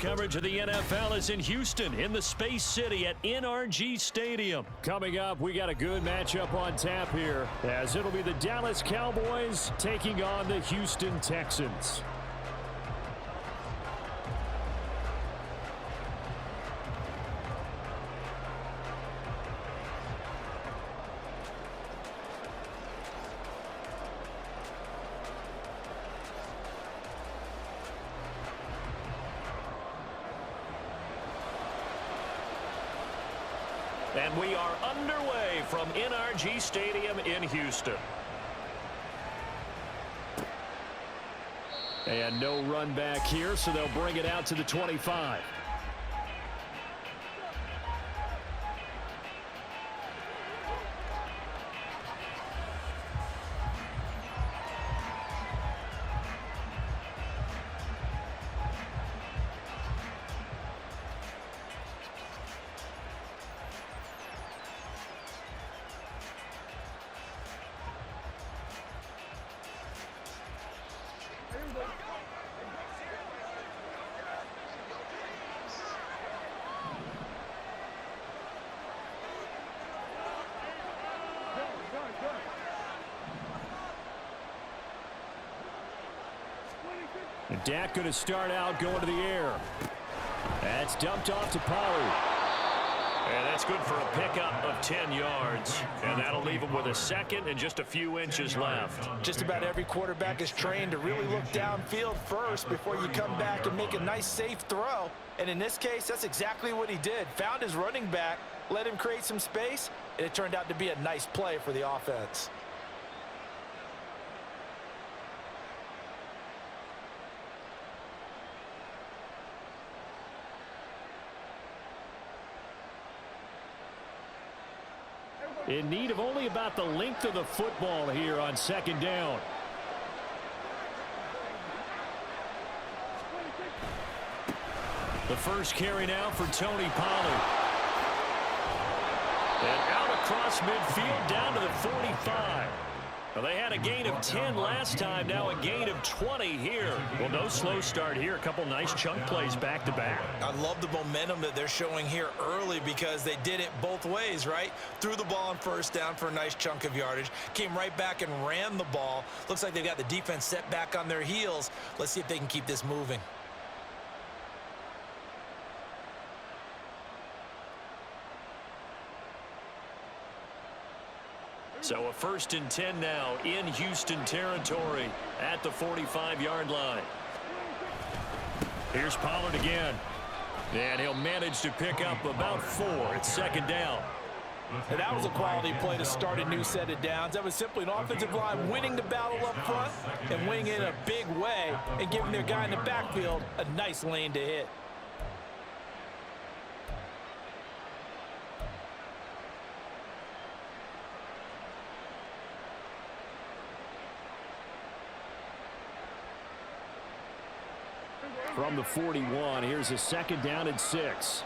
coverage of the NFL is in Houston, in the Space City at NRG Stadium. Coming up, we got a good matchup on tap here, as it'll be the Dallas Cowboys taking on the Houston Texans. And we are underway from NRG Stadium in Houston. And no run back here, so they'll bring it out to the 25. And Dak going to start out going to the air. That's dumped off to Pollard. And that's good for a pickup of 10 yards. And that'll leave him with a second and just a few inches left. Just about every quarterback is trained to really look downfield first before you come back and make a nice, safe throw. And in this case, that's exactly what he did. Found his running back, let him create some space, and it turned out to be a nice play for the offense. In need of only about the length of the football here on second down. The first carry now for Tony Pollard. And out across midfield down to the 45. Well, they had a gain of 10 last time, now a gain of 20 here. Well, no slow start here. A couple nice chunk plays back-to-back. I love the momentum that they're showing here early because they did it both ways, right? Threw the ball on first down for a nice chunk of yardage, came right back and ran the ball. Looks like they've got the defense set back on their heels. Let's see if they can keep this moving. So a 1st and 10 now in Houston territory at the 45-yard line. Here's Pollard again. And he'll manage to pick up about 4 at second down. And that was a quality play to start a new set of downs. That was simply an offensive line winning the battle up front and winning in a big way and giving their guy in the backfield a nice lane to hit. From the 41, here's a second down and 6.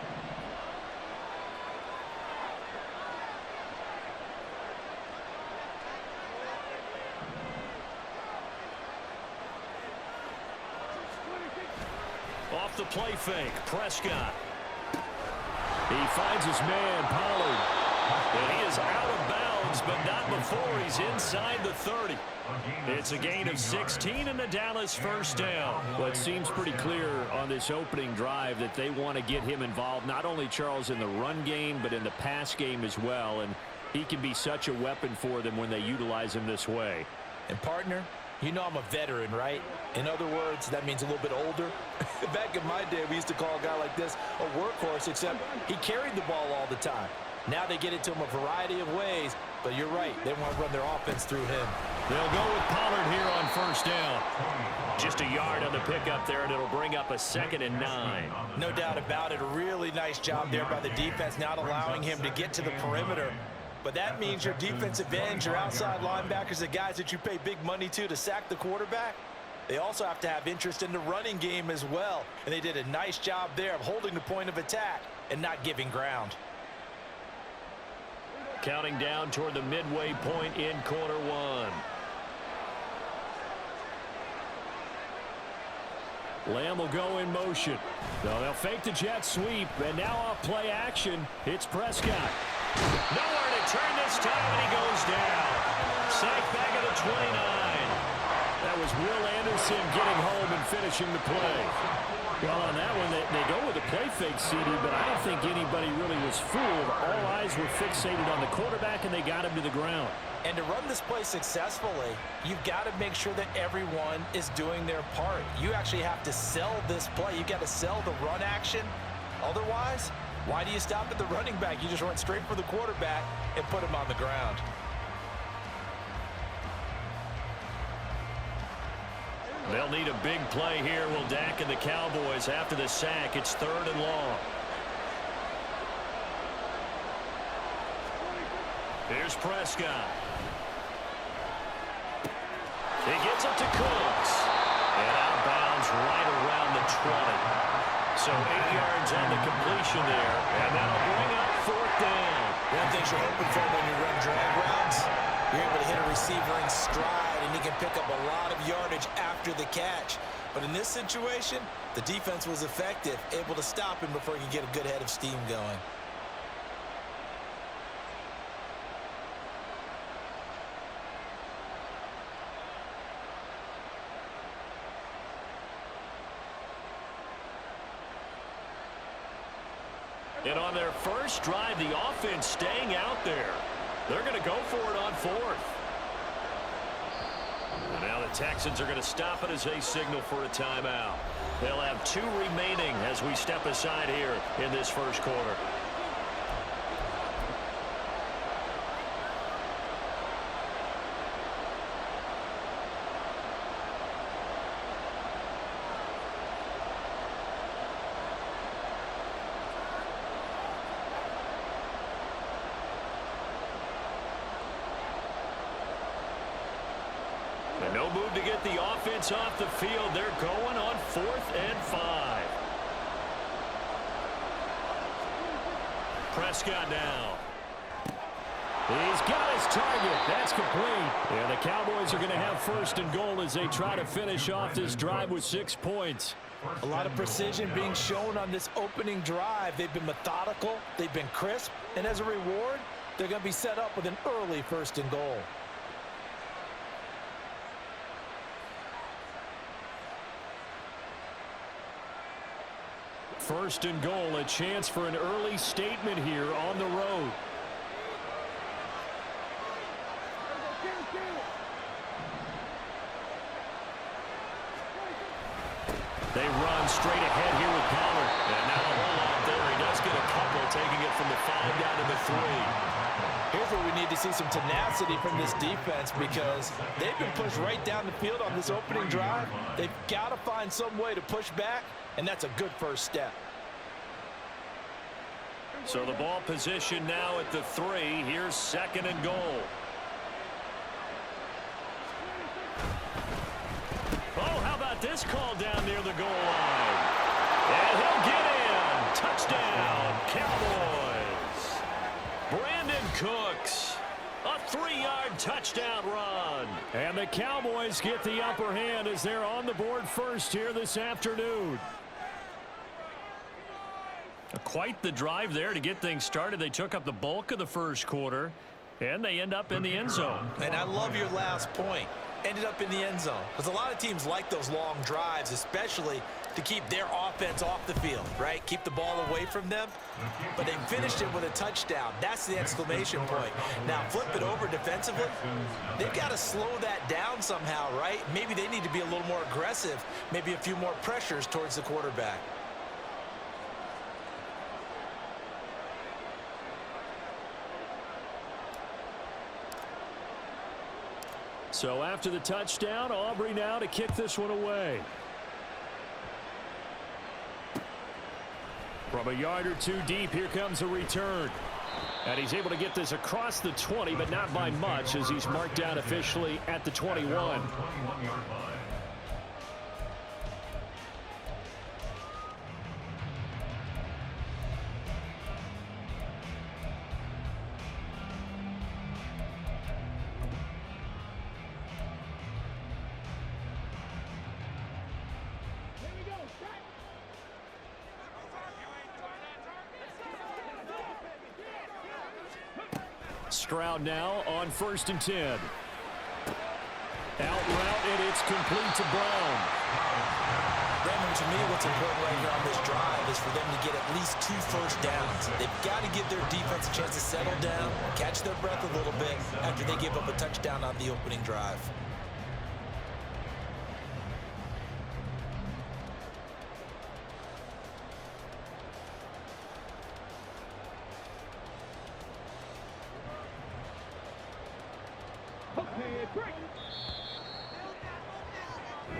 Off the play fake, Prescott. He finds his man, Pollard. And he is out of bounds, but not before he's inside the 30. It's a gain of 16 and the Dallas first down. Well, it seems pretty clear on this opening drive that they want to get him involved, not only, Charles, in the run game, but in the pass game as well. And he can be such a weapon for them when they utilize him this way. And, partner, you know I'm a veteran, right? In other words, that means a little bit older. Back in my day, we used to call a guy like this a workhorse, except he carried the ball all the time. Now they get it to him a variety of ways, but you're right. They want to run their offense through him. They'll go with Pollard here on first down. Just a yard on the pickup there, and it'll bring up a 2nd and 9. No doubt about it. A really nice job there by the defense, not allowing him to get to the perimeter. But that means your defensive ends, your outside linebackers, the guys that you pay big money to sack the quarterback, they also have to have interest in the running game as well. And they did a nice job there of holding the point of attack and not giving ground. Counting down toward the midway point in quarter one. Lamb will go in motion. So they'll fake the jet sweep, and now off play action, it's Prescott. Nowhere to turn this time, and he goes down. Sacked back at the 29. That was Will Anderson getting home and finishing the play. Well, on that one, they go with a play fake, CD, but I don't think anybody really was fooled. All eyes were fixated on the quarterback, and they got him to the ground. And to run this play successfully, you've got to make sure that everyone is doing their part. You actually have to sell this play. You've got to sell the run action. Otherwise, why do you stop at the running back? You just run straight for the quarterback and put him on the ground. They'll need a big play here. Will Dak and the Cowboys after the sack. It's 3rd and long. Here's Prescott. He gets up to Cooks. And out of bounds right around the 20. So 8 yards on the completion there. And that'll bring up 4th down. One thing you're hoping for when you run drag routes, you're able to hit a receiver in stride, and he can pick up a lot of yardage after the catch. But in this situation, the defense was effective, able to stop him before he could get a good head of steam going. And on their first drive, the offense staying out there. They're going to go for it on 4th. And now the Texans are going to stop it as they signal for a timeout. They'll have 2 remaining as we step aside here in this first quarter. No move to get the offense off the field. They're going on 4th and 5. Prescott now. He's got his target. That's complete. And the Cowboys are going to have 1st and goal as they try to finish off this drive with 6 points. A lot of precision being shown on this opening drive. They've been methodical. They've been crisp. And as a reward, they're going to be set up with an early 1st and goal. First and goal, a chance for an early statement here on the road. They run straight ahead here with Pollard. And now a whole lot there. He does get a couple, taking it from the 5 down to the 3. Here's where we need to see some tenacity from this defense, because they've been pushed right down the field on this opening drive. They've got to find some way to push back, and that's a good first step. So the ball position now at the 3. Here's 2nd and goal. Oh, how about this call down near the goal line? And he'll get in. Touchdown, Cowboys. Brandon Cooks. A 3-yard touchdown run. And the Cowboys get the upper hand as they're on the board first here this afternoon. Quite the drive there to get things started. They took up the bulk of the first quarter, and they end up in the end zone. And I love your last point. Ended up in the end zone. Because a lot of teams like those long drives, especially to keep their offense off the field, right? Keep the ball away from them. But they finished it with a touchdown. That's the exclamation point. Now, flip it over defensively. They've got to slow that down somehow, right? Maybe they need to be a little more aggressive. Maybe a few more pressures towards the quarterback. So after the touchdown, Aubrey now to kick this one away. From a yard or 2 deep, here comes a return. And he's able to get this across the 20, but not by much, as he's marked down officially at the 21. Stroud now on 1st and 10. Out route, and it's complete to Brown. Raymond, to me, what's important right here on this drive is for them to get at least 2 first downs. They've got to give their defense a chance to settle down, catch their breath a little bit after they give up a touchdown on the opening drive.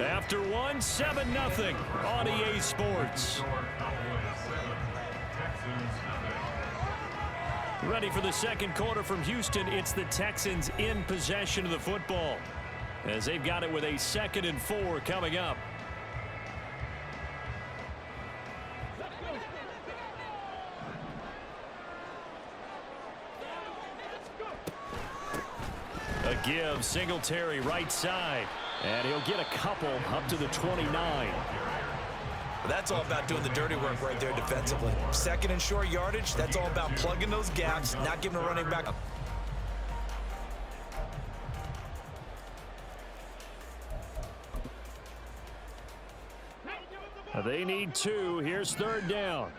After one, 7-0 on EA Sports. Ready for the second quarter from Houston. It's the Texans in possession of the football as they've got it with a 2nd and 4 coming up. A give, Singletary right side. And he'll get a couple up to the 29. That's all about doing the dirty work right there defensively. 2nd and short yardage, that's all about plugging those gaps, not giving a running back. They need 2. Here's 3rd down.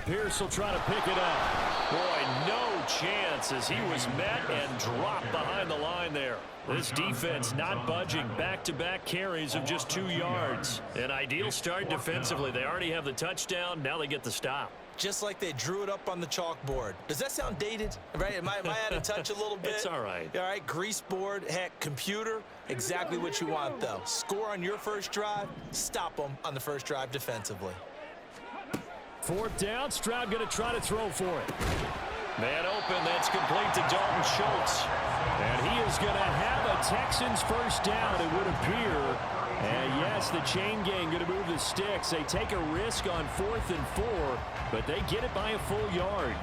Pierce will try to pick it up. Boy, no chance as he was met and dropped behind the line there. This defense not budging. Back-to-back carries of just 2 yards. An ideal start defensively. They already have the touchdown. Now they get the stop. Just like they drew it up on the chalkboard. Does that sound dated? Right? Am I out of touch a little bit? It's all right. All right, grease board, heck, computer, exactly what you want, though. Score on your first drive, stop them on the first drive defensively. 4th down, Stroud going to try to throw for it. Man open, that's complete to Dalton Schultz. And he is going to have a Texans first down, it would appear. And yes, the chain gang going to move the sticks. They take a risk on 4th and 4, but they get it by a full yard.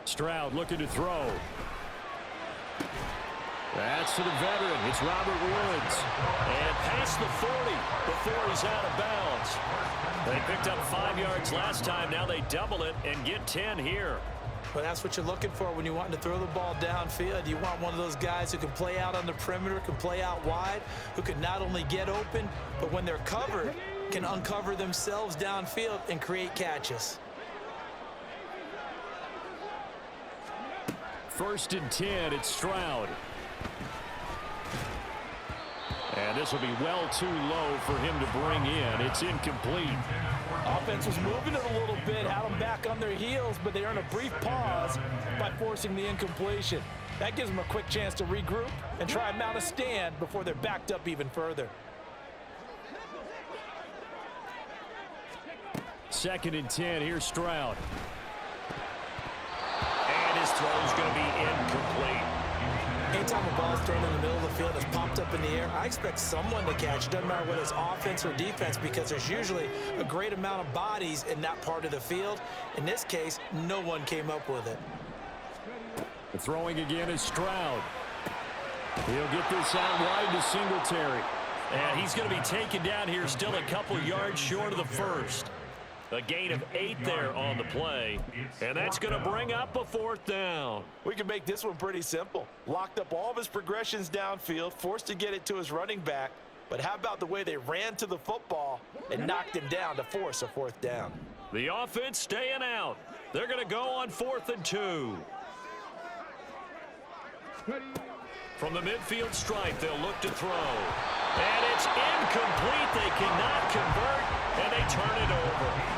Stroud looking to throw. That's to the veteran. It's Robert Woods. And past the 40 before he's out of bounds. They picked up 5 yards last time. Now they double it and get 10 here. Well, that's what you're looking for when you want to throw the ball downfield. You want one of those guys who can play out on the perimeter, can play out wide, who can not only get open, but when they're covered, can uncover themselves downfield and create catches. 1st and 10, it's Stroud. And this will be well too low for him to bring in. It's incomplete. Offense was moving it a little bit, had them back on their heels, but they earn a brief pause by forcing the incompletion. That gives them a quick chance to regroup and try and mount a stand before they're backed up even further. 2nd and 10, here's Stroud. And his throw is going to be incomplete. Anytime a ball's thrown in the middle of the field, it's popped up in the air, I expect someone to catch. Doesn't matter whether it's offense or defense, because there's usually a great amount of bodies in that part of the field. In this case, no one came up with it. The throwing again is Stroud. He'll get this out wide to Singletary. And he's going to be taken down here, still a couple yards short of the first. A gain of 8 there on the play. And that's going to bring up a 4th down. We can make this one pretty simple. Locked up all of his progressions downfield, forced to get it to his running back. But how about the way they ran to the football and knocked him down to force a 4th down? The offense staying out. They're going to go on 4th and 2. From the midfield stripe, they'll look to throw. And it's incomplete. They cannot convert, and they turn it over.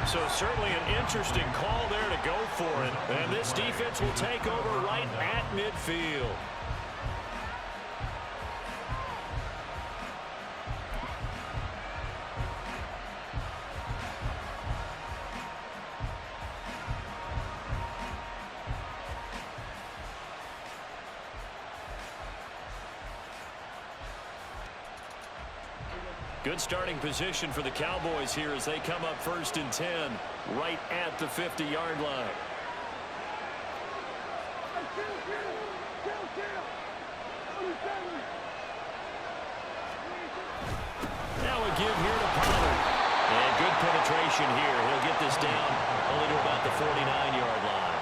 So certainly an interesting call there to go for it. And this defense will take over right at midfield. Good starting position for the Cowboys here as they come up 1st and 10 right at the 50-yard line. Now a give here to Pollard. And good penetration here. He'll get this down only to about the 49-yard line.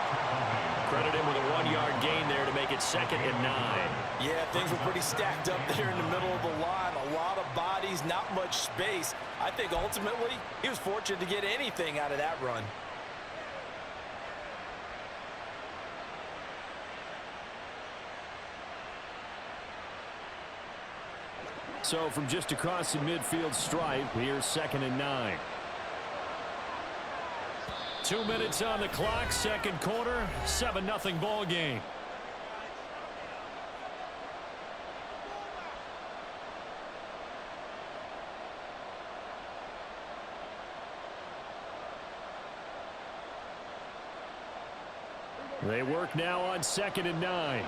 Credit him with a 1-yard gain there to make it 2nd and 9. Yeah, things were pretty stacked up there in the middle of the line. A lot of bodies, not much space. I think ultimately he was fortunate to get anything out of that run. So from just across the midfield stripe, here's 2nd and 9. 2 minutes on the clock, second quarter, 7-0 ball game. They work now on 2nd and 9.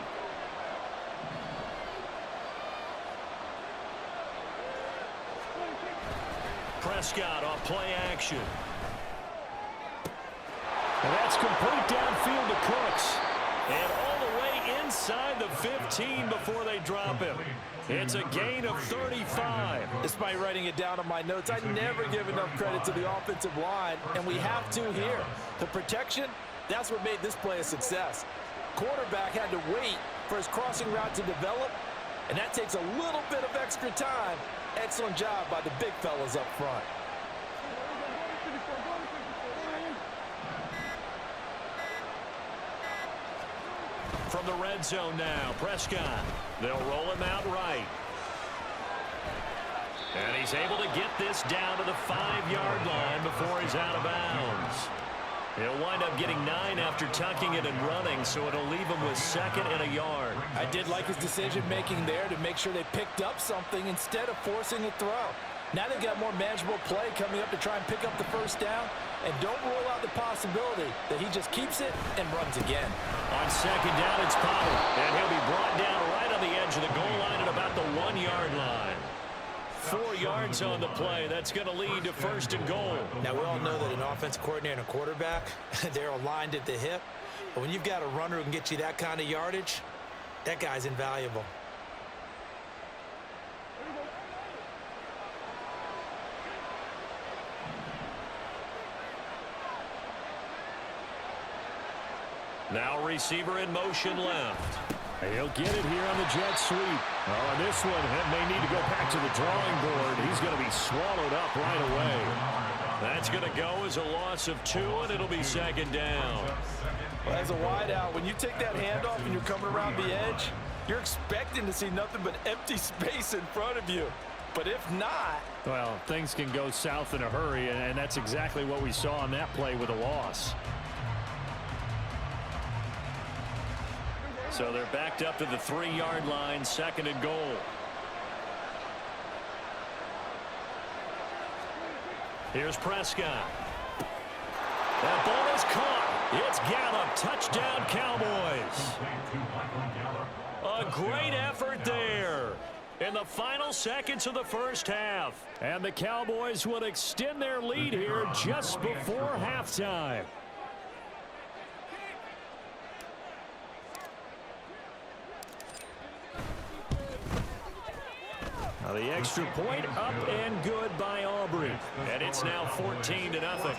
Prescott on play action. And that's complete downfield to Cooks. And all the way inside the 15 before they drop him. It's a gain of 35. Despite writing it down on my notes, I never give enough credit to the offensive line, and we have to here. The protection, that's what made this play a success. Quarterback had to wait for his crossing route to develop, and that takes a little bit of extra time. Excellent job by the big fellas up front. From the red zone now, Prescott. They'll roll him out right. And he's able to get this down to the 5-yard line before he's out of bounds. He'll wind up getting 9 after tucking it and running, so it'll leave him with 2nd and a yard. I did like his decision-making there to make sure they picked up something instead of forcing a throw. Now they've got more manageable play coming up to try and pick up the first down, and don't rule out the possibility that he just keeps it and runs again. On 2nd down, it's Pollard, and he'll be brought down right on the edge of the goal line at about the 1-yard line. 4 yards on the play. That's going to lead to 1st and goal. Now, we all know that an offensive coordinator and a quarterback, they're aligned at the hip. But when you've got a runner who can get you that kind of yardage, that guy's invaluable. Now receiver in motion left. He'll get it here on the jet sweep. Oh, and this one may need to go back to the drawing board. He's going to be swallowed up right away. That's going to go as a loss of 2, and it'll be 2nd down. Well, as a wideout, when you take that handoff and you're coming around the edge, you're expecting to see nothing but empty space in front of you. But if not... Well, things can go south in a hurry, and that's exactly what we saw on that play with a loss. So they're backed up to the 3-yard line, 2nd and goal. Here's Prescott. That ball is caught. It's Gallup. Touchdown, Cowboys. A great effort there in the final seconds of the first half. And the Cowboys will extend their lead here just before halftime. The extra point up and good by Aubrey. And it's now 14-0. Texans nothing.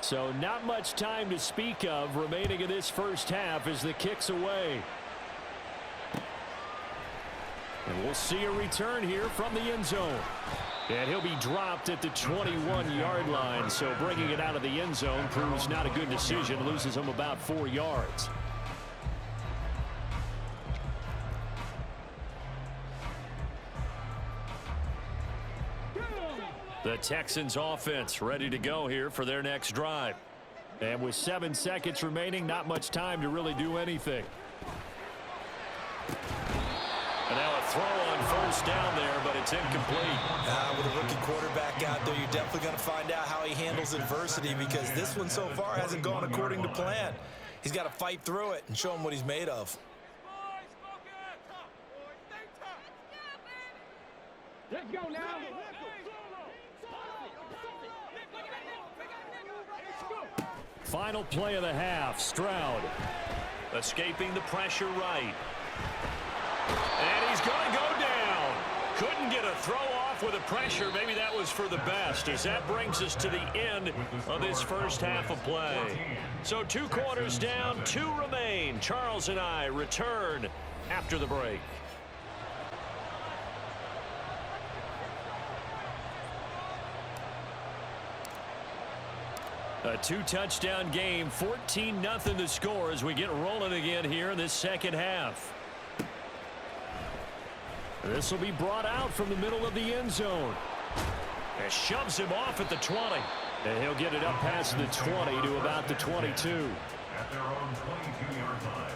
So not much time to speak of remaining in this first half as the kick's away. And we'll see a return here from the end zone. And he'll be dropped at the 21-yard line. So bringing it out of the end zone proves not a good decision. Loses him about 4 yards. The Texans offense ready to go here for their next drive. And with 7 seconds remaining, not much time to really do anything. And now a throw on first down there, but it's incomplete. With a rookie quarterback out there, you're definitely going to find out how he handles adversity, because this one so far hasn't gone according to plan. He's got to fight through it and show him what he's made of. Let's go now. Final play of the half. Stroud escaping the pressure right. And he's going to go down. Couldn't get a throw off with the pressure. Maybe that was for the best, as that brings us to the end of this first half of play. So 2 quarters down, 2 remain. Charles and I return after the break. A 2-touchdown game, 14-0 to score as we get rolling again here in this second half. This will be brought out from the middle of the end zone. And shoves him off at the 20. And he'll get it up past the 20 to about the 22. At their own 22-yard line.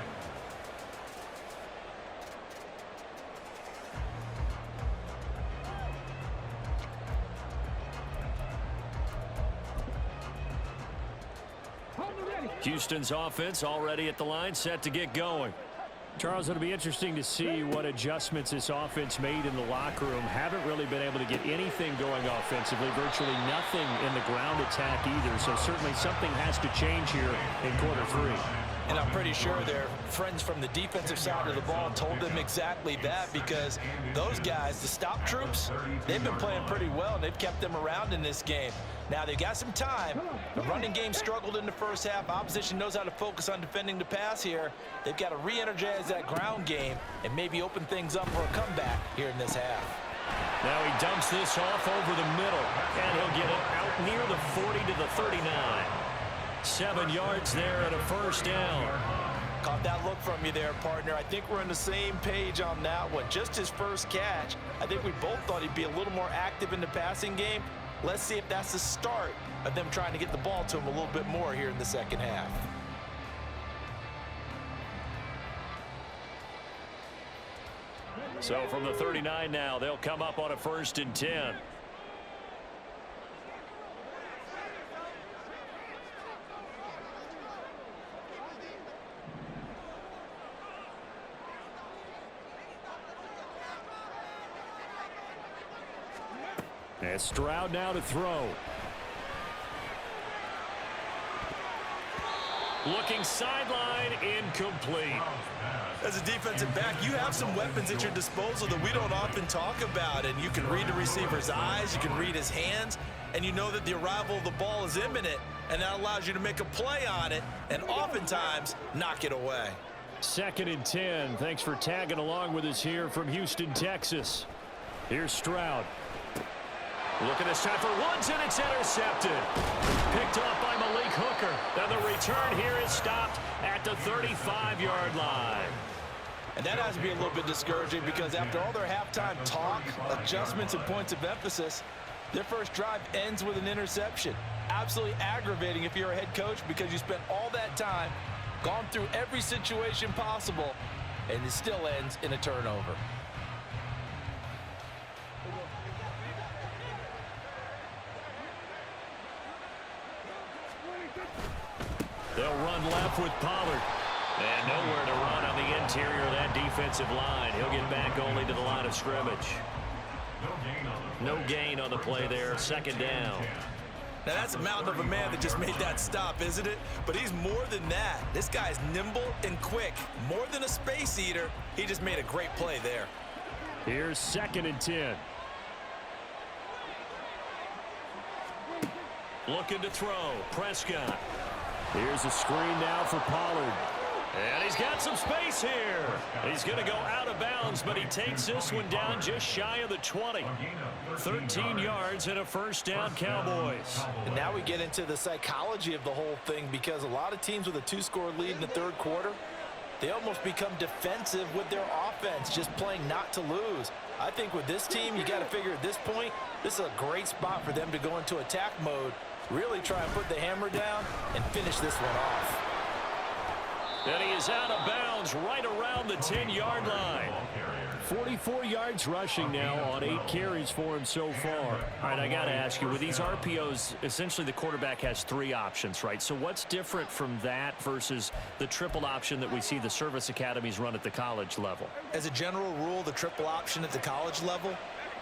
Houston's offense already at the line, set to get going. Charles, it'll be interesting to see what adjustments this offense made in the locker room. Haven't really been able to get anything going offensively, virtually nothing in the ground attack either. So certainly something has to change here in quarter 3. And I'm pretty sure their friends from the defensive side of the ball told them exactly that, because those guys, the stop troops, they've been playing pretty well, and they've kept them around in this game. Now, they've got some time. The running game struggled in the first half. Opposition knows how to focus on defending the pass here. They've got to re-energize that ground game and maybe open things up for a comeback here in this half. Now he dumps this off over the middle, and he'll get it out near the 40 to the 39. 7 yards there and a first down. Caught that look from you there, partner. I think we're on the same page on that one. Just his first catch. I think we both thought he'd be a little more active in the passing game. Let's see if that's the start of them trying to get the ball to him a little bit more here in the second half. So from the 39 now, they'll come up on a 1st and 10. And Stroud now to throw. Looking sideline, incomplete. As a defensive back, you have some weapons at your disposal that we don't often talk about. And you can read the receiver's eyes, you can read his hands, and you know that the arrival of the ball is imminent, and that allows you to make a play on it and oftentimes knock it away. 2nd and 10. Thanks for tagging along with us here from Houston, Texas. Here's Stroud. Looking this time for Woods, and it's intercepted. Picked off by Malik Hooker. Then the return here is stopped at the 35-yard line. And that has to be a little bit discouraging, because after all their halftime talk, adjustments, and points of emphasis, their first drive ends with an interception. Absolutely aggravating if you're a head coach, because you spent all that time, gone through every situation possible, and it still ends in a turnover. They'll run left with Pollard. And nowhere to run on the interior of that defensive line. He'll get back only to the line of scrimmage. No gain on the play there. 2nd down. Now, that's a mountain of a man that just made that stop, isn't it? But he's more than that. This guy's nimble and quick. More than a space eater, he just made a great play there. Here's 2nd and 10. Looking to throw. Prescott. Here's a screen now for Pollard. And he's got some space here. He's going to go out of bounds, but he takes this one down just shy of the 20. 13 yards and a 1st down, Cowboys. And now we get into the psychology of the whole thing, because a lot of teams with a 2-score lead in the 3rd quarter, they almost become defensive with their offense, just playing not to lose. I think with this team, you got to figure at this point, this is a great spot for them to go into attack mode, really try and put the hammer down and finish this one off. And he is out of bounds right around the 10-yard line. 44 yards rushing now on 8 carries for him so far. All right, I got to ask you, with these RPOs, essentially the quarterback has 3 options, right? So what's different from that versus the triple option that we see the service academies run at the college level? As a general rule, the triple option at the college level,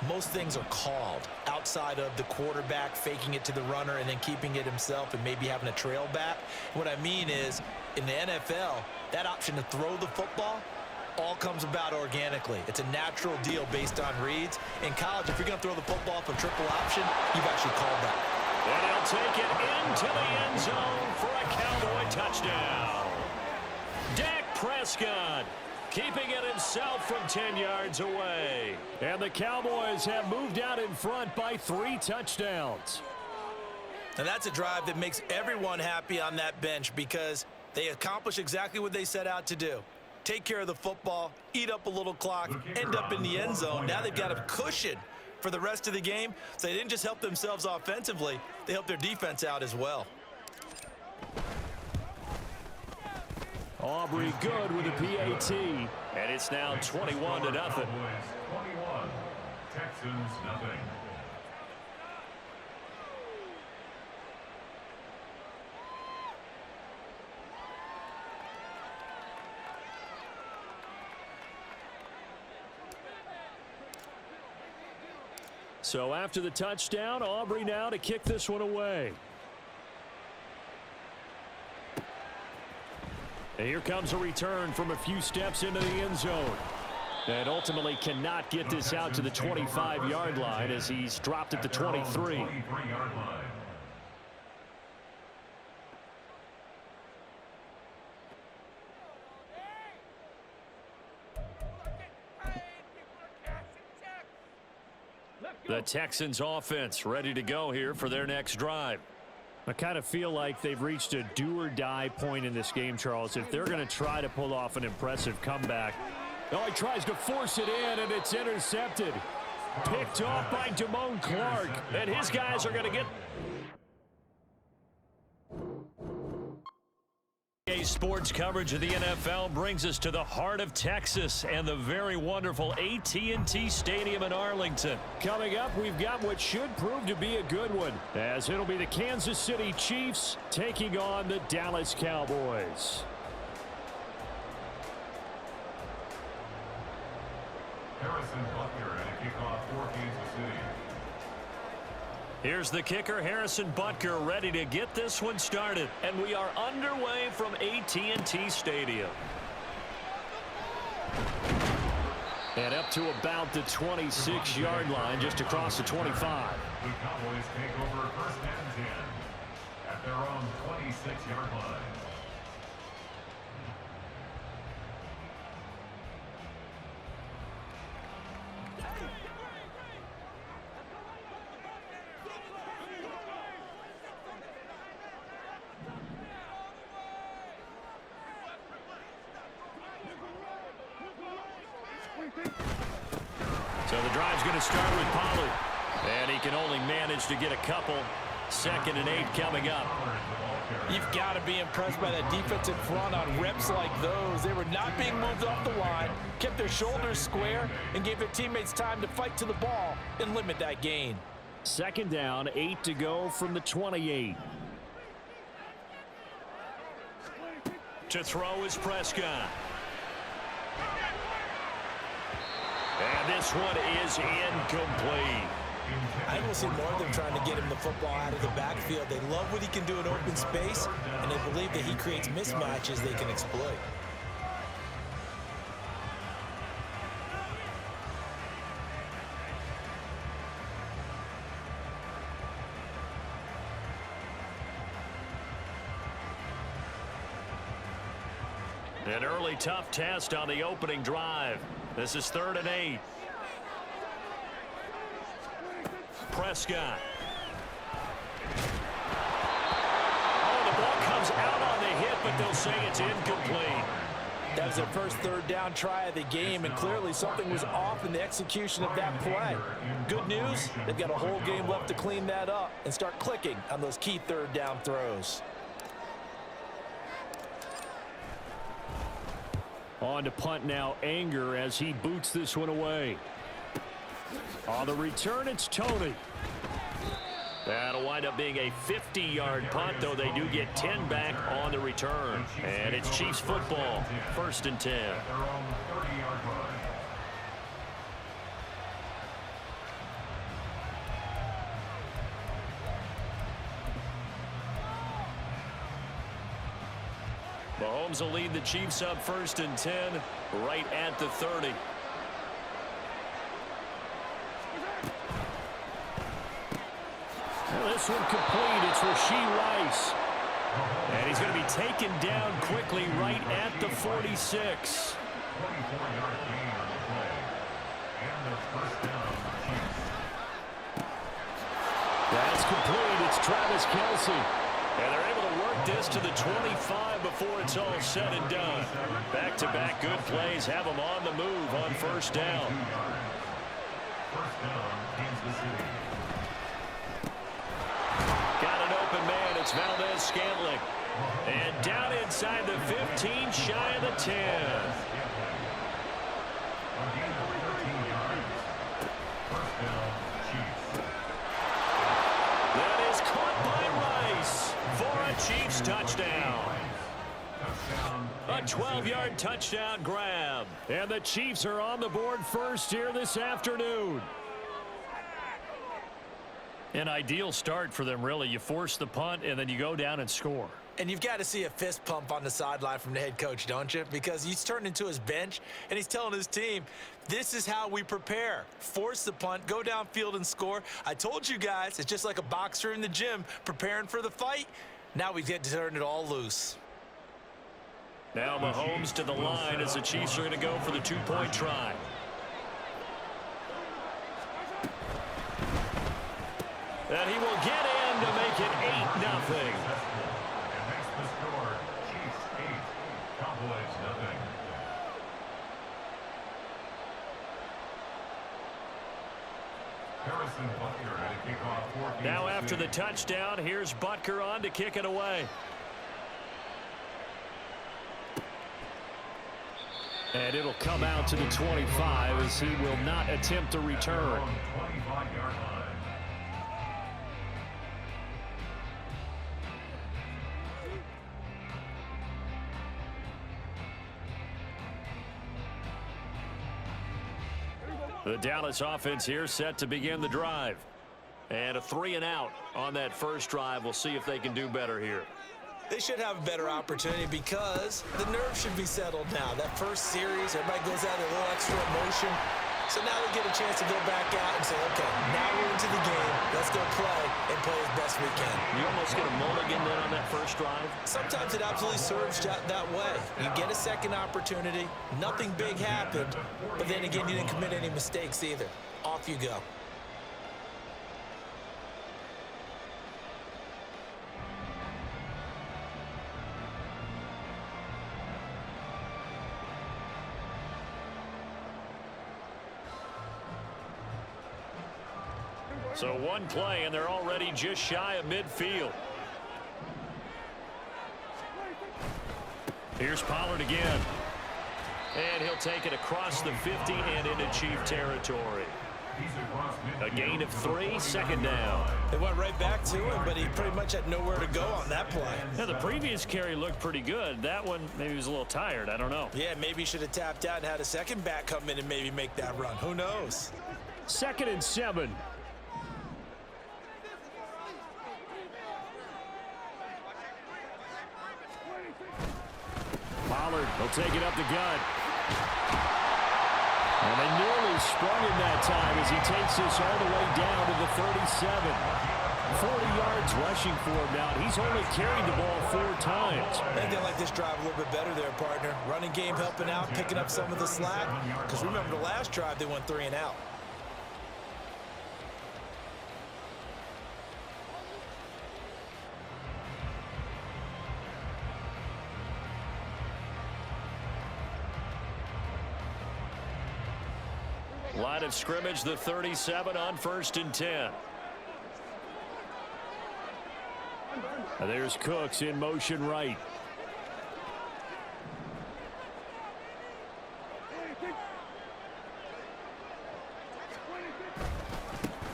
most things are called outside of the quarterback faking it to the runner and then keeping it himself and maybe having a trail back. What I mean is, in the NFL, that option to throw the football all comes about organically. It's a natural deal based on reads. In college, if you're going to throw the football for triple option, you've actually called that. And he'll take it into the end zone for a Cowboy touchdown. Dak Prescott keeping it himself from 10 yards away. And the Cowboys have moved out in front by 3 touchdowns. And that's a drive that makes everyone happy on that bench because they accomplish exactly what they set out to do. Take care of the football, eat up a little clock, end up in the end zone. Now they've got a cushion for the rest of the game. So they didn't just help themselves offensively, they helped their defense out as well. Aubrey good with a PAT, and it's now 21-0. 21, Texans nothing. So after the touchdown, Aubrey now to kick this one away. And here comes a return from a few steps into the end zone. And ultimately cannot get this out to the 25-yard line as he's dropped at the 23. The Texans offense ready to go here for their next drive. I kind of feel like they've reached a do-or-die point in this game, Charles. If they're going to try to pull off an impressive comeback. Oh, he tries to force it in, and it's intercepted. Picked off by Damone Clark. And his guys are going to get... Sports coverage of the NFL brings us to the heart of Texas and the very wonderful AT&T Stadium in Arlington. Coming up, we've got what should prove to be a good one, as it'll be the Kansas City Chiefs taking on the Dallas Cowboys. Harrison Butker and a kickoff for Kansas City. Here's the kicker, Harrison Butker, ready to get this one started. And we are underway from AT&T Stadium. And up to about the 26-yard line, just across the 25. The Cowboys take over first and 10 at their own 26-yard line. So the drive's going to start with Pollard. And he can only manage to get a couple. 2nd and 8 coming up. You've got to be impressed by that defensive front on reps like those. They were not being moved off the line, kept their shoulders square, and gave their teammates time to fight to the ball and limit that gain. 2nd down, 8 to go from the 28. To throw is Prescott. And this one is incomplete. I will see more of them trying to get him the football out of the backfield. They love what he can do in open space, and they believe that he creates mismatches they can exploit. An early tough test on the opening drive. This is 3rd and 8. Prescott. Oh, the ball comes out on the hit, but they'll say it's incomplete. That was their first 3rd down try of the game, and clearly something was off in the execution of that play. Good news, they've got a whole game left to clean that up and start clicking on those key 3rd down throws. On to punt now, Anger, as he boots this one away. On the return, it's Tony. That'll wind up being a 50-yard punt, though they do get 10 back on the return. And it's Chiefs football, 1st and 10. Mahomes will lead the Chiefs up 1st and 10, right at the 30. Well, this one complete. It's Rashee Rice. And he's going to be taken down quickly right at the 46. 24-yard gain on the play. And the first down, Chiefs. That's complete. It's Travis Kelce. And they're able to work this to the 25 before it's all said and done. Back-to-back good plays have them on the move on 1st down. First down, Kansas City. Got an open man. It's Valdez-Scantling. And down inside the 15, shy of the 10. A gain of 13 yards. First down, Chiefs. That is caught by Rice for a Chiefs touchdown. A 12-yard touchdown grab. And the Chiefs are on the board first here this afternoon. An ideal start for them, really. You force the punt, and then you go down and score. And you've got to see a fist pump on the sideline from the head coach, don't you? Because he's turned into his bench, and he's telling his team, this is how we prepare. Force the punt, go downfield and score. I told you guys, it's just like a boxer in the gym preparing for the fight. Now we get to turn it all loose. Now Mahomes to the line as the Chiefs are going to go for the 2-point try. And he will get in to make it 8-0. And makes the score, Chiefs 8, Cowboys 0. Harrison Butker had a kickoff for Kansas Now after City. the touchdown, here's Butker on to kick it away. And it'll come out to the 25 as he will not attempt a return. 25-yard line. The Dallas offense here set to begin the drive. And a 3-and-out on that first drive. We'll see if they can do better here. They should have a better opportunity because the nerves should be settled now. That first series, everybody goes out with a little extra emotion. So now they get a chance to go back out and say, okay, now we're into the game. Let's go play and play as best we can. You almost get a mulligan then on that first drive. Sometimes it absolutely serves that way. You get a second opportunity. Nothing big happened. But then again, you didn't commit any mistakes either. Off you go. So one play, and they're already just shy of midfield. Here's Pollard again. And he'll take it across the 50 and into Chief territory. A gain of 3, 2nd down. They went right back to him, but he pretty much had nowhere to go on that play. Now, the previous carry looked pretty good. That one, maybe he was a little tired. I don't know. Yeah, maybe he should have tapped out and had a second back come in and maybe make that run. Who knows? 2nd and 7. Pollard will take it up the gut. And they nearly sprung him that time as he takes this all the way down to the 37. 40 yards rushing for him now. He's only carried the ball 4 times. I think they like this drive a little bit better there, partner. Running game helping out, picking up some of the slack. Because remember the last drive, they went 3-and-out. Line of scrimmage, the 37 on 1st and 10. And there's Cooks in motion right.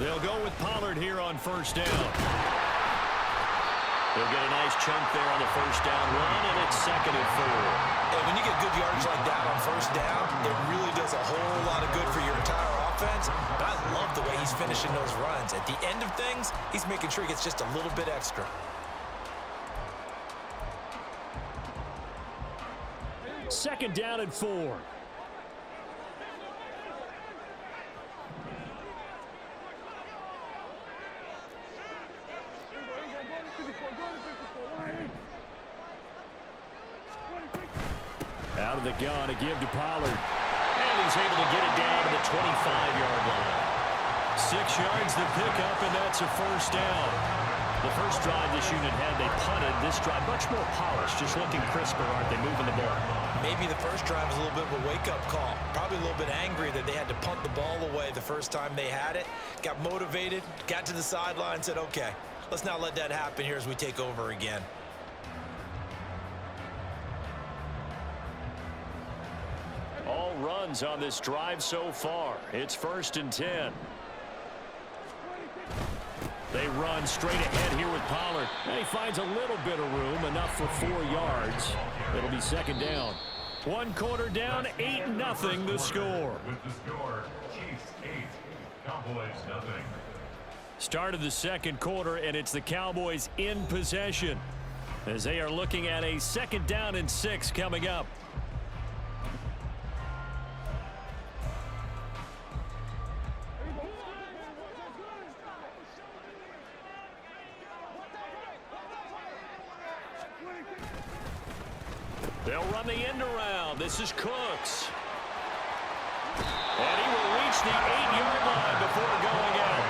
They'll go with Pollard here on first down. They'll get a nice chunk there on the first down run, and it's 2nd and 4. And when you get good yardage like that on first down, it really does a whole lot of good for your entire offense. But I love the way he's finishing those runs. At the end of things, he's making sure he gets just a little bit extra. 2nd down and 4. Out of the gun, a give to Pollard. And he's able to get it down to the 25-yard line. 6 yards the pickup, and that's a first down. The first drive this unit had, they punted. This drive, much more polished, just looking crisper, aren't they, moving the ball? Maybe the first drive was a little bit of a wake-up call. Probably a little bit angry that they had to punt the ball away the first time they had it. Got motivated, got to the sideline, said, okay, let's not let that happen here as we take over again. All runs on this drive so far. It's 1st and 10. They run straight ahead here with Pollard. And he finds a little bit of room, enough for 4 yards. It'll be 2nd down. 1 quarter down, 8-0 the score. With the score, Chiefs 8, Cowboys 0. Start of the 2nd quarter, and it's the Cowboys in possession as they are looking at a 2nd down and 6 coming up. They'll run the end around. This is Cooks. And he will reach the 8-yard line before going out.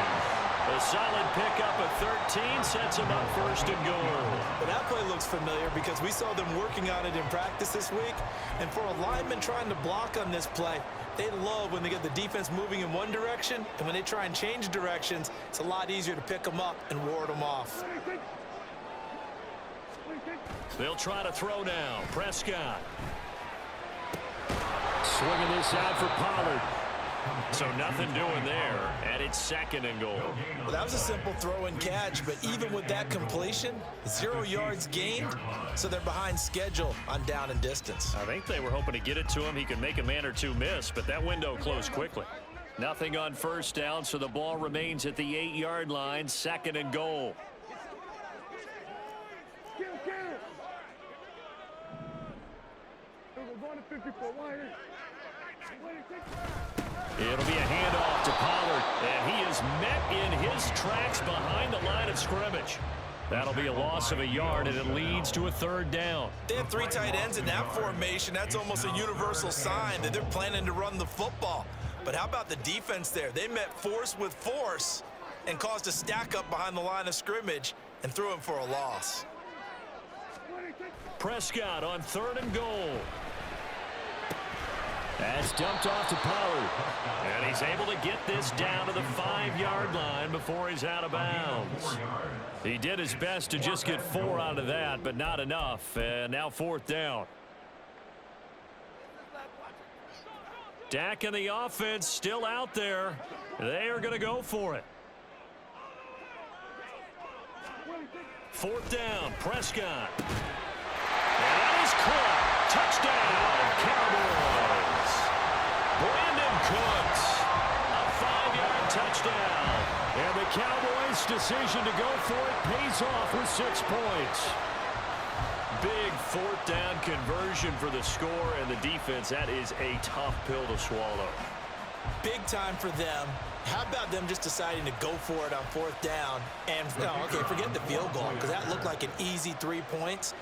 A solid pickup of 13 sets him up 1st and goal. But that play looks familiar because we saw them working on it in practice this week. And for a lineman trying to block on this play, they love when they get the defense moving in one direction. And when they try and change directions, it's a lot easier to pick them up and ward them off. They'll try to throw now. Prescott. Swinging this out for Pollard. So nothing doing there. And it's 2nd and goal. Well, that was a simple throw and catch, but even with that completion, 0 yards gained, so they're behind schedule on down and distance. I think they were hoping to get it to him. He could make a man or two miss, but that window closed quickly. Nothing on first down, so the ball remains at the 8-yard line. 2nd and goal. It'll be a handoff to Pollard, and he is met in his tracks behind the line of scrimmage. That'll be a loss of a yard, and it leads to a 3rd down. They have 3 tight ends in that formation. That's almost a universal sign that they're planning to run the football. But how about the defense there? They met force with force and caused a stack up behind the line of scrimmage and threw him for a loss. Prescott on 3rd and goal. That's dumped off to Pollard. And he's able to get this down to the 5-yard line before he's out of bounds. He did his best to just get 4 out of that, but not enough. And now 4th down. Dak and the offense still out there. They are going to go for it. 4th down, Prescott. And that is caught. Touchdown, Cowboys. Brandon Cooks, a 5-yard touchdown. And the Cowboys' decision to go for it pays off with 6 points. Big 4th down conversion for the score and the defense. That is a tough pill to swallow. Big time for them. How about them just deciding to go for it on 4th down? And, okay, forget the field goal, because that looked like an easy 3 points.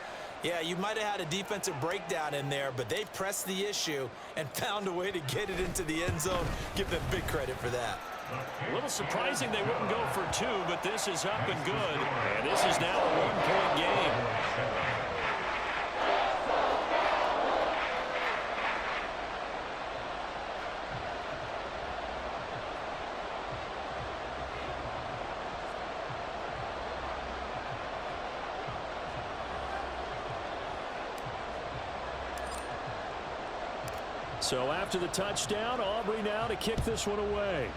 Yeah, you might have had a defensive breakdown in there, but they pressed the issue and found a way to get it into the end zone. Give them big credit for that. A little surprising they wouldn't go for 2, but this is up and good. And this is now a 1-point game. So after the touchdown, Aubrey now to kick this one away.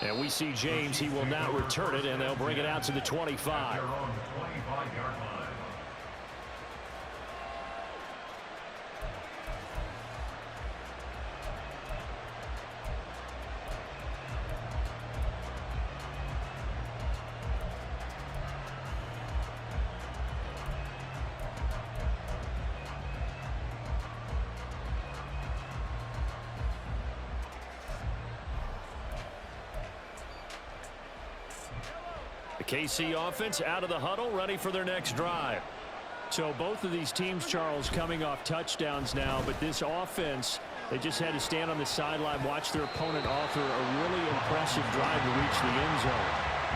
And we see James. He will now return it, and they'll bring it out to the 25. Their own 25-yard line. The KC offense out of the huddle, ready for their next drive. So both of these teams, Charles, coming off touchdowns now, but this offense, they just had to stand on the sideline, watch their opponent offer a really impressive drive to reach the end zone.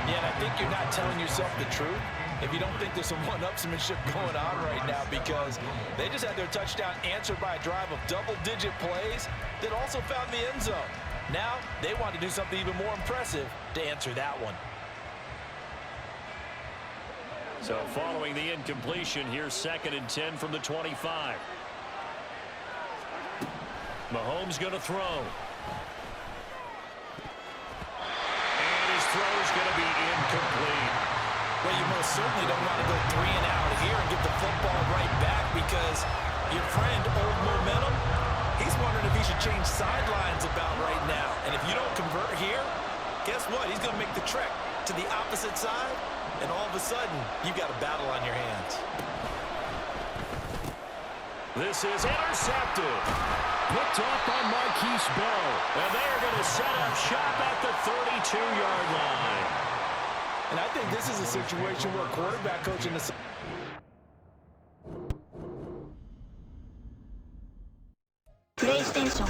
Yeah, and I think you're not telling yourself the truth if you don't think there's some one-upsmanship going on right now, because they just had their touchdown answered by a drive of double-digit plays that also found the end zone. Now they want to do something even more impressive to answer that one. So following the incompletion, here's 2nd and 10 from the 25. Mahomes going to throw. And his throw is going to be incomplete. Well, you most certainly don't want to go 3 and out here and get the football right back, because your friend, Old Momentum, he's wondering if he should change sidelines about right now. And if you don't convert here, guess what? He's going to make the trek to the opposite side, and all of a sudden, you've got a battle on your hands. This is intercepted. Picked off by Marquise Bell. And they are going to set up shop at the 32-yard line. And I think this is a situation where a quarterback coach in the... PlayStation